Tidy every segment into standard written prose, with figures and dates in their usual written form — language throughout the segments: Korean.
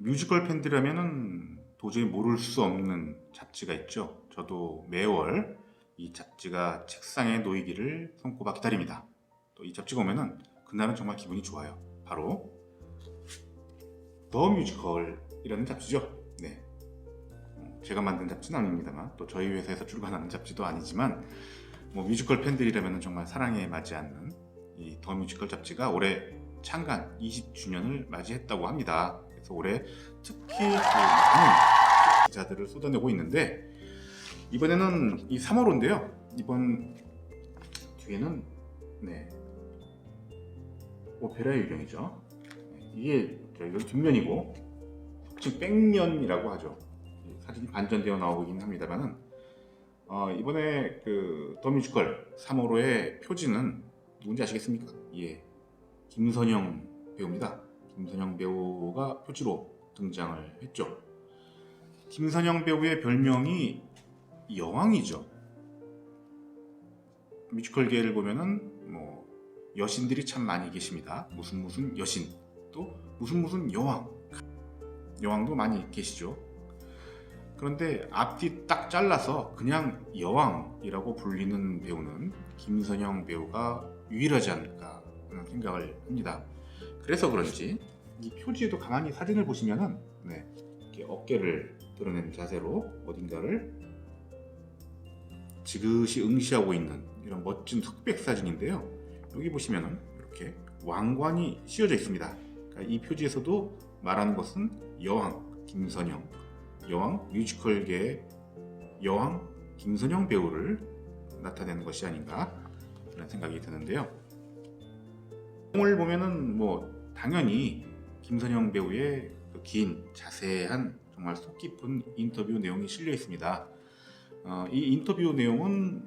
뮤지컬 팬들이라면은 도저히 모를 수 없는 잡지가 있죠. 저도 매월 이 잡지가 책상에 놓이기를 손꼽아 기다립니다. 또 이 잡지가 오면은 그날은 정말 기분이 좋아요. 바로 더 뮤지컬이라는 잡지죠. 네. 제가 만든 잡지는 아닙니다만 또 저희 회사에서 출간하는 잡지도 아니지만 뭐 뮤지컬 팬들이라면 정말 사랑에 맞지 않는 이 더 뮤지컬 잡지가 올해 창간 20주년을 맞이했다고 합니다. 그래서 올해 특히 많은 기사들을 쏟아내고 있는데 이번에는 이 3월호인데요. 이번 뒤에는 네, 오페라의 유령이죠. 이게 저희가 뒷면이고 속칭 백면이라고 하죠. 사진이 반전되어 나오긴 합니다만은 이번에 그 더 뮤지컬 3월호의 표지는 누군지 아시겠습니까? 예, 김선영 배우입니다. 김선영 배우가 표지로 등장을 했죠. 김선영 배우의 별명이 여왕이죠. 뮤지컬계를 보면은 뭐 여신들이 참 많이 계십니다. 무슨 여신, 또 무슨 여왕도 많이 계시죠. 그런데 앞뒤 딱 잘라서 그냥 여왕이라고 불리는 배우는 김선영 배우가 유일하지 않을까 하는 생각을 합니다. 그래서 그런지 이 표지에도 가만히 사진을 보시면은 이렇게 어깨를 드러낸 자세로 어딘가를 지그시 응시하고 있는 이런 멋진 흑백 사진인데요. 여기 보시면은 이렇게 왕관이 씌워져 있습니다. 그러니까 이 표지에서도 말하는 것은 여왕 김선영, 여왕 뮤지컬계의 여왕 김선영 배우를 나타내는 것이 아닌가 그런 생각이 드는데요. 내용을 보면은 뭐 당연히 김선영 배우의 그 긴 자세한 정말 속 깊은 인터뷰 내용이 실려 있습니다. 이 인터뷰 내용은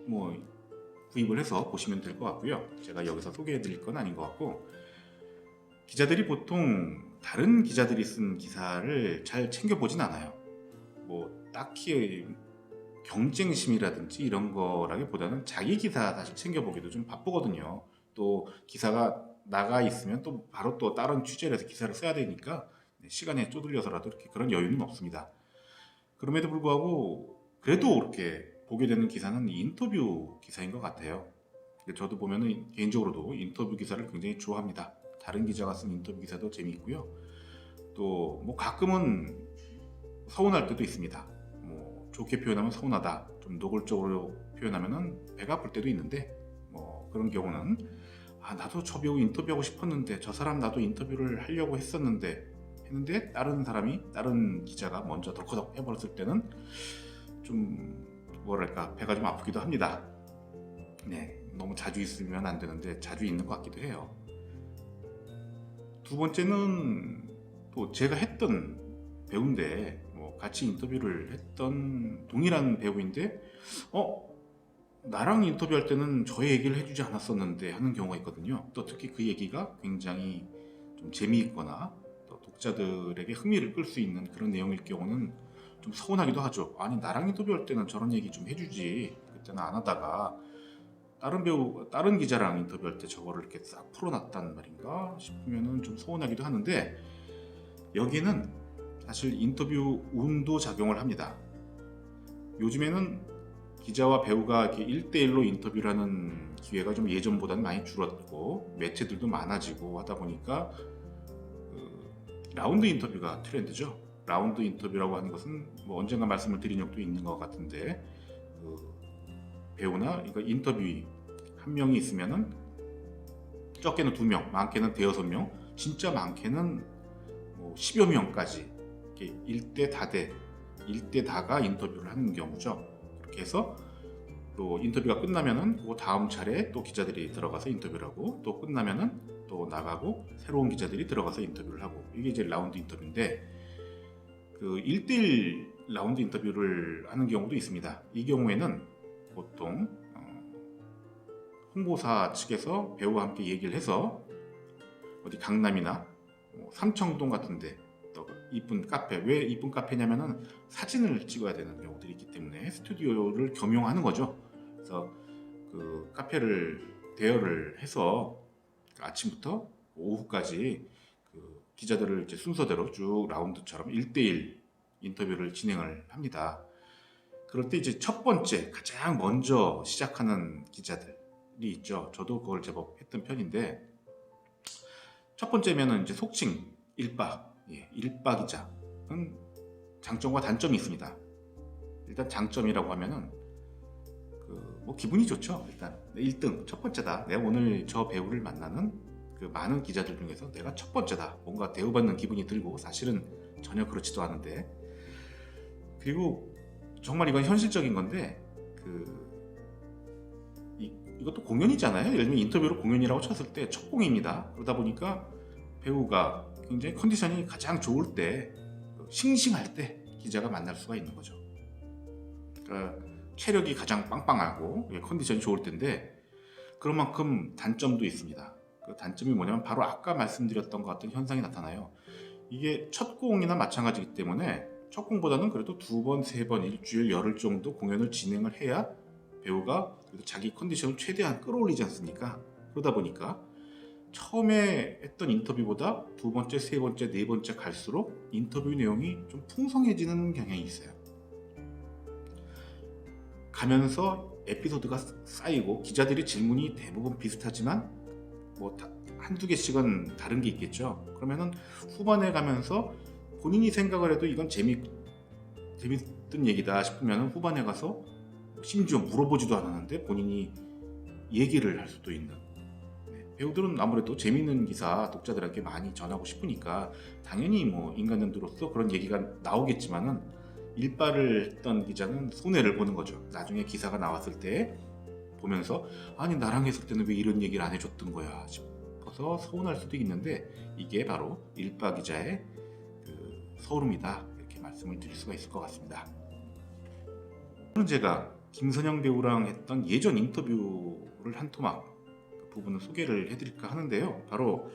뭐 구입을 해서 보시면 될 것 같고요. 제가 여기서 소개해 드릴 건 아닌 것 같고, 기자들이 보통 다른 기자들이 쓴 기사를 잘 챙겨보진 않아요. 뭐 딱히 경쟁심이라든지 이런 거라기보다는 자기 기사 사실 챙겨보기도 좀 바쁘거든요. 또 기사가 나가 있으면 또 바로 또 다른 취재를 해서 기사를 써야 되니까 시간에 쪼들려서라도 이렇게 그런 여유는 없습니다. 그럼에도 불구하고 그래도 그렇게 보게 되는 기사는 인터뷰 기사인 것 같아요. 저도 보면은 개인적으로도 인터뷰 기사를 굉장히 좋아합니다. 다른 기자가 쓴 인터뷰 기사도 재미있고요. 또 뭐 가끔은 서운할 때도 있습니다. 뭐 좋게 표현하면 서운하다, 좀 노골적으로 표현하면은 배가 아플 때도 있는데 뭐 그런 경우는 나도 저 배우 인터뷰하고 싶었는데 저 사람 나도 인터뷰를 하려고 했는데 다른 기자가 먼저 덜커덕 해버렸을 때는 좀 뭐랄까 배가 좀 아프기도 합니다. 네, 너무 자주 있으면 안 되는데 자주 있는 것 같기도 해요. 두 번째는 또 제가 했던 배우인데 뭐 같이 인터뷰를 했던 동일한 배우인데 나랑 인터뷰할 때는 저 얘기를 해주지 않았었는데 하는 경우가 있거든요. 또 특히 그 얘기가 굉장히 좀 재미있거나 또 독자들에게 흥미를 끌 수 있는 그런 내용일 경우는 좀 서운하기도 하죠. 아니 나랑 인터뷰할 때는 저런 얘기 좀 해주지 그때는 안 하다가 다른 기자랑 인터뷰할 때 저거를 이렇게 싹 풀어놨단 말인가 싶으면은 좀 서운하기도 하는데, 여기는 사실 인터뷰 운도 작용을 합니다. 요즘에는 기자와 배우가 이렇게 1대1로 인터뷰를 하는 기회가 좀 예전보다는 많이 줄었고 매체들도 많아지고 하다 보니까 라운드 인터뷰가 트렌드죠. 라운드 인터뷰라고 하는 것은 뭐 언젠가 말씀을 드린 적도 있는 것 같은데, 배우나 이거 인터뷰 한 명이 있으면은 적게는 2명, 많게는 대여섯 명, 진짜 많게는 뭐 10여 명까지 이렇게 일대 다가 인터뷰를 하는 경우죠. 그렇게 해서 또 인터뷰가 끝나면은 그 다음 차례 또 기자들이 들어가서 인터뷰를 하고 또 끝나면은 또 나가고 새로운 기자들이 들어가서 인터뷰를 하고, 이게 이제 라운드 인터뷰인데 그 1대1 라운드 인터뷰를 하는 경우도 있습니다. 이 경우에는 보통 홍보사 측에서 배우와 함께 얘기를 해서 어디 강남이나 삼청동 같은데 또 이쁜 카페, 왜 이쁜 카페냐면은 사진을 찍어야 되는 경우들이 있기 때문에 스튜디오를 겸용하는 거죠. 그래서 그 카페를 대여를 해서 아침부터 오후까지 그 기자들을 이제 순서대로 쭉 라운드처럼 1대1 인터뷰를 진행을 합니다. 그럴 때 이제 첫 번째 가장 먼저 시작하는 기자들이 있죠. 저도 그걸 제법 했던 편인데 첫 번째면은 이제 속칭 일바, 일바 기자는 장점과 단점이 있습니다. 일단 장점이라고 하면은 뭐 기분이 좋죠. 일단 1등 첫 번째다. 내가 오늘 저 배우를 만나는 그 많은 기자들 중에서 내가 첫 번째다. 뭔가 대우받는 기분이 들고 사실은 전혀 그렇지도 않은데 그리고 정말 이건 현실적인 건데 이것도 공연이잖아요. 예를 들면 인터뷰로 공연이라고 쳤을 때 첫 공입니다. 그러다 보니까 배우가 굉장히 컨디션이 가장 좋을 때 싱싱할 때 기자가 만날 수가 있는 거죠. 그러니까 체력이 가장 빵빵하고 컨디션이 좋을 텐데 그런 만큼 단점도 있습니다. 그 단점이 뭐냐면 바로 아까 말씀드렸던 것 같은 현상이 나타나요. 이게 첫 공이나 마찬가지이기 때문에 첫 공보다는 그래도 2번, 3번, 일주일, 열흘 정도 공연을 진행을 해야 배우가 그래도 자기 컨디션을 최대한 끌어올리지 않습니까? 그러다 보니까 처음에 했던 인터뷰보다 2번째, 3번째, 4번째 갈수록 인터뷰 내용이 좀 풍성해지는 경향이 있어요. 가면서 에피소드가 쌓이고 기자들의 질문이 대부분 비슷하지만 뭐 한두 개씩은 다른 게 있겠죠. 그러면은 후반에 가면서 본인이 생각을 해도 이건 재밌던 얘기다 싶으면 후반에 가서 심지어 물어보지도 않았는데 본인이 얘기를 할 수도 있는 배우들은 아무래도 재밌는 기사 독자들에게 많이 전하고 싶으니까 당연히 뭐 인간연두로서 그런 얘기가 나오겠지만은 일발을 했던 기자는 손해를 보는 거죠. 나중에 기사가 나왔을 때 보면서 아니 나랑 했을 때는 왜 이런 얘기를 안 해줬던 거야 싶어서 서운할 수도 있는데 이게 바로 일바 기자의 서름이다 이렇게 말씀을 드릴 수가 있을 것 같습니다. 오늘 제가 김선영 배우랑 했던 예전 인터뷰를 한 토막 부분을 소개를 해드릴까 하는데요. 바로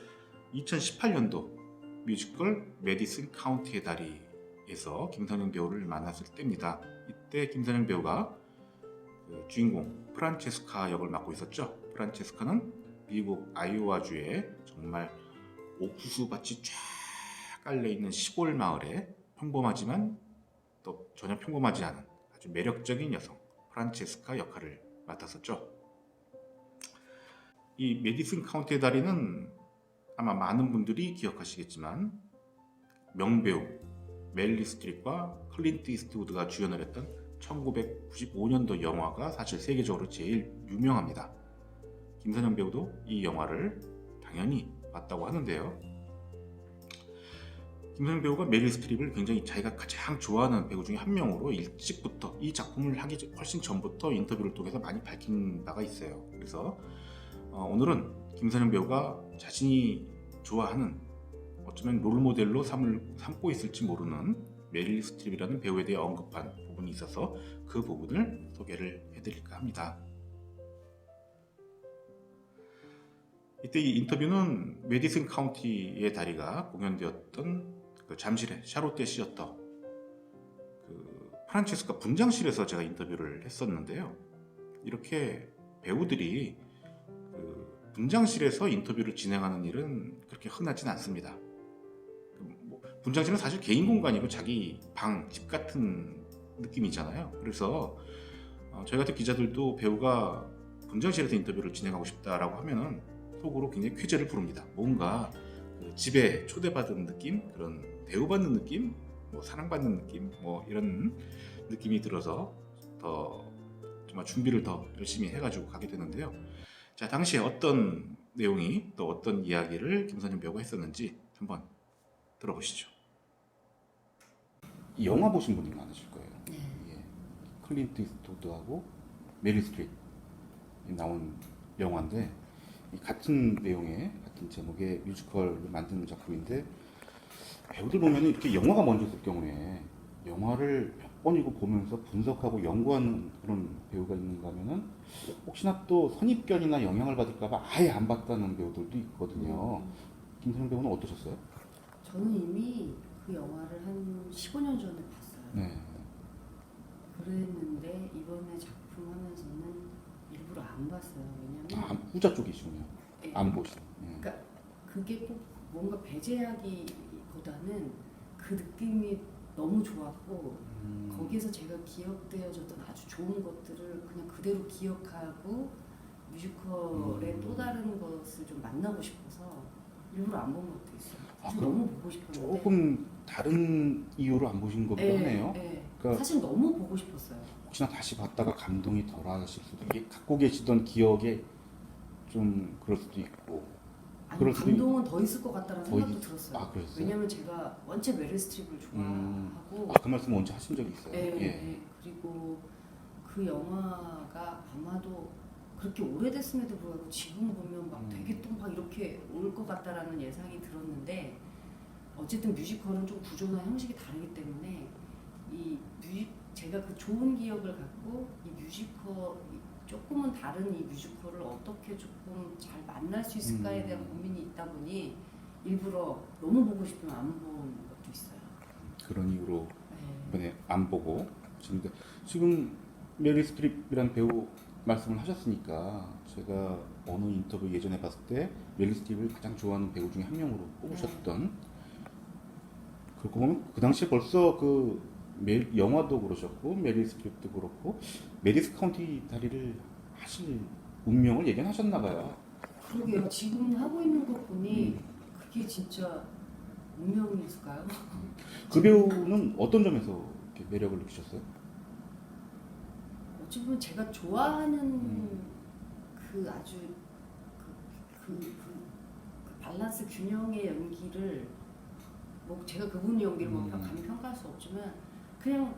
2018년도 뮤지컬 메디슨 카운티의 다리에서 김선영 배우를 만났을 때입니다. 이때 김선영 배우가 주인공 프란체스카 역을 맡고 있었죠. 프란체스카는 미국 아이오와주의 정말 옥수수밭이 쫙 깔려있는 시골 마을에 평범하지만 또 전혀 평범하지 않은 아주 매력적인 여성 프란체스카 역할을 맡았었죠. 이 메디슨 카운티의 다리는 아마 많은 분들이 기억하시겠지만 명배우 멜리 스트립과 클린트 이스트우드가 주연을 했던 1995년도 영화가 사실 세계적으로 제일 유명합니다. 김선영 배우도 이 영화를 당연히 봤다고 하는데요. 김선영 배우가 메릴 스트립을 굉장히 자기가 가장 좋아하는 배우 중에 한 명으로 일찍부터 이 작품을 하기 훨씬 전부터 인터뷰를 통해서 많이 밝힌 바가 있어요. 그래서 오늘은 김선영 배우가 자신이 좋아하는 어쩌면 롤모델로 삼고 있을지 모르는 메릴 스트립이라는 배우에 대해 언급한 부분이 있어서 그 부분을 소개를 해드릴까 합니다. 이때 이 인터뷰는 메디슨 카운티의 다리가 공연되었던 그 잠실의 샤롯데 시어터 프란체스카 분장실에서 제가 인터뷰를 했었는데요. 이렇게 배우들이 분장실에서 인터뷰를 진행하는 일은 그렇게 흔하진 않습니다. 분장실은 사실 개인 공간이고 자기 방, 집 같은 느낌이잖아요. 그래서 저희 같은 기자들도 배우가 분장실에서 인터뷰를 진행하고 싶다라고 하면은 속으로 굉장히 쾌재를 부릅니다. 뭔가 집에 초대받은 느낌, 그런 대우받는 느낌, 뭐 사랑받는 느낌, 뭐 이런 느낌이 들어서 더 정말 준비를 더 열심히 해가지고 가게 되는데요. 자, 당시에 어떤 내용이 또 어떤 이야기를 김선영 배우가 했었는지 한번 들어보시죠. 이 영화 보신 분이 많으실 거예요. 네. 클린트 이스트우드하고 메릴 스트립 나온 영화인데 같은 내용의 같은 제목의 뮤지컬을 만드는 작품인데 배우들 보면 이렇게 영화가 먼저 있을 경우에 영화를 몇 번이고 보면서 분석하고 연구하는 그런 배우가 있는가 하면은 혹시나 또 선입견이나 영향을 받을까봐 아예 안 봤다는 배우들도 있거든요. 김선영 배우는 어떠셨어요? 저는 이미 그 영화를 한 15년 전에 봤어요. 네. 그랬는데 이번에 작품 하면서는 일부러 안 봤어요. 왜냐면 후자 쪽이시군요. 네. 안 보시죠. 그러니까 그게 꼭 뭔가 배제하기보다는 그 느낌이 너무 좋았고 거기에서 제가 기억되어졌던 아주 좋은 것들을 그냥 그대로 기억하고 뮤지컬의 또 다른 것을 좀 만나고 싶어서 일부러 안 본 것도 있어요. 아, 사실 그럼 너무 보고 싶었는데 조금 다른 이유로 안 보신 거기도 하네요. 그러니까 사실 너무 보고 싶었어요. 혹시나 다시 봤다가 감동이 덜 하실 수도 이게 갖고 계시던 기억에 좀 그럴 수도 있고. 아니, 그럴 수도 감동은 더 있을 것 같다는 더 생각도 있- 들었어요. 아, 그랬어요? 왜냐면 제가 원체 메릴 스트립을 좋아하고 그 말씀 언제 하신 적이 있어요? 예. 그리고 그 영화가 아마도 그렇게 오래됐음에도 불구하고 지금 보면 막 되게 또 막 이렇게 올 것 같다라는 예상이 들었는데 어쨌든 뮤지컬은 좀 구조나 형식이 다르기 때문에 제가 그 좋은 기억을 갖고 이 뮤지컬 조금은 다른 이 뮤지컬을 어떻게 조금 잘 만날 수 있을까에 대한 고민이 있다 보니 일부러 너무 보고 싶으면 안 본 것도 있어요. 그런 이유로 네. 이번에 안 보고 지금 메리 스트립이라는 배우 말씀을 하셨으니까 제가 어느 인터뷰 예전에 봤을 때 메리 스트립을 가장 좋아하는 배우 중에 한 명으로 꼽으셨던 그러고 보면 그 당시에 벌써 영화도 그러셨고 메리 스트립도 그렇고 메리스 카운티 다리를 하실 운명을 예견하셨나 봐요. 그러게요. 지금 하고 있는 거 보니 그게 진짜 운명이었을까요? 그 배우는 어떤 점에서 이렇게 매력을 느끼셨어요? 어찌 보면 제가 좋아하는 그 아주 그 밸런스 균형의 연기를 뭐 제가 그분 연기를 뭐 감히 평가할 수 없지만 그냥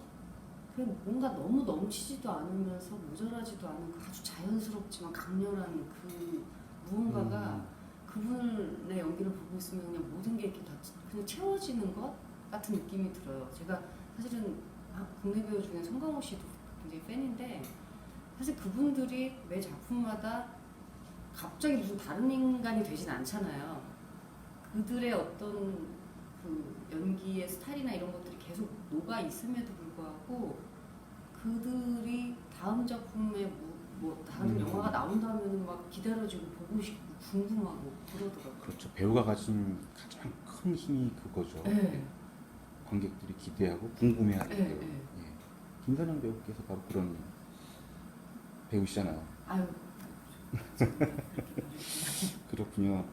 뭔가 너무 넘치지도 않으면서 모자라지도 않은 그 아주 자연스럽지만 강렬한 그 무언가가 그분의 연기를 보고 있으면 그냥 모든 게 이렇게 다 그냥 채워지는 것 같은 느낌이 들어요. 제가 사실은 국내 배우 중에 송강호 씨도 굉장히 팬인데 사실 그분들이 매 작품마다 갑자기 무슨 다른 인간이 되진 않잖아요. 그들의 어떤 그 연기의 스타일이나 이런 것들이 계속 녹아 있음에도 불구하고 그들이 다음 작품에 뭐 다른 영화가 나온다면 막 기다려지고 보고 싶고 궁금하고 그러더라고요. 그렇죠. 배우가 가진 가장 큰 힘이 그거죠. 네. 관객들이 기대하고 궁금해하는 네, 배우. 네. 예. 김선영 배우께서 바로 그런 배우시잖아요. 아유. 그렇군요.